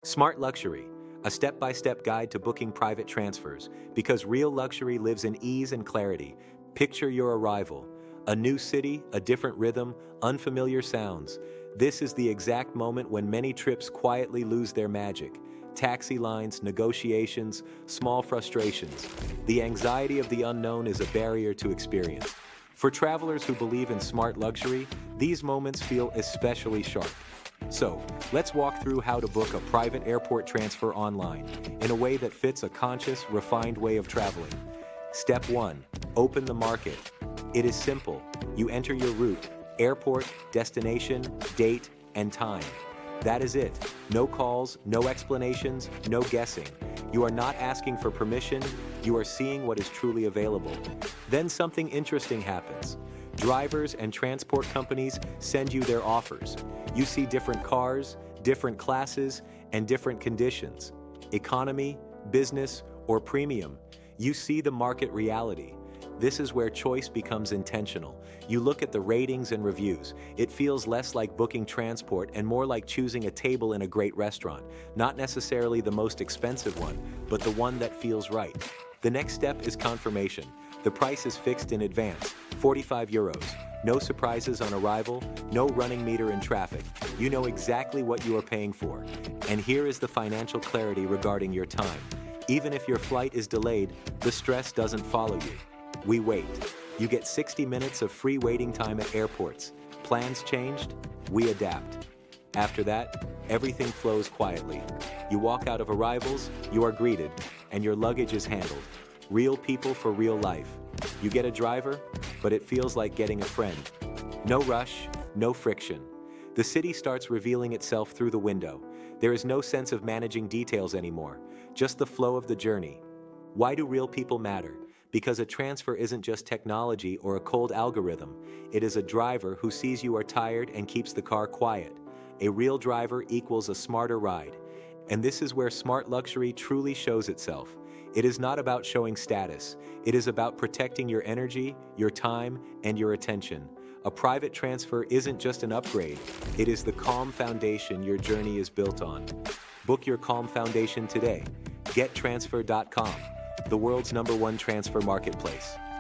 Smart Luxury, a step-by-step guide to booking private transfers, because real luxury lives in ease and clarity. Picture your arrival. A new city, a different rhythm, unfamiliar sounds. This is the exact moment when many trips quietly lose their magic. Taxi lines, negotiations, small frustrations. The anxiety of the unknown is a barrier to experience. For travelers who believe in smart luxury, these moments feel especially sharp. So, let's walk through how to book a private airport transfer online in a way that fits a conscious, refined way of traveling. Step 1. Open the market. It is simple. You enter your route, airport, destination, date, and time. That is it. No calls, no explanations, no guessing. You are not asking for permission, you are seeing what is truly available. Then something interesting happens. Drivers and transport companies send you their offers. You see different cars, different classes, and different conditions. Economy, business, or premium. You see the market reality. This is where choice becomes intentional. You look at the ratings and reviews. It feels less like booking transport and more like choosing a table in a great restaurant. Not necessarily the most expensive one, but the one that feels right. The next step is confirmation. The price is fixed in advance, 45 euros. No surprises on arrival, no running meter in traffic. You know exactly what you are paying for. And here is the financial clarity regarding your time. Even if your flight is delayed, the stress doesn't follow you. We wait. You get 60 minutes of free waiting time at airports. Plans changed? We adapt. After that, everything flows quietly. You walk out of arrivals, you are greeted, and your luggage is handled. Real people for real life. You get a driver, but it feels like getting a friend. No rush, no friction. The city starts revealing itself through the window. There is no sense of managing details anymore, just the flow of the journey. Why do real people matter? Because a transfer isn't just technology or a cold algorithm. It is a driver who sees you are tired and keeps the car quiet. A real driver equals a smarter ride. And this is where smart luxury truly shows itself. It is not about showing status. It is about protecting your energy, your time, and your attention. A private transfer isn't just an upgrade. It is the calm foundation your journey is built on. Book your calm foundation today. GetTransfer.com, the world's #1 transfer marketplace.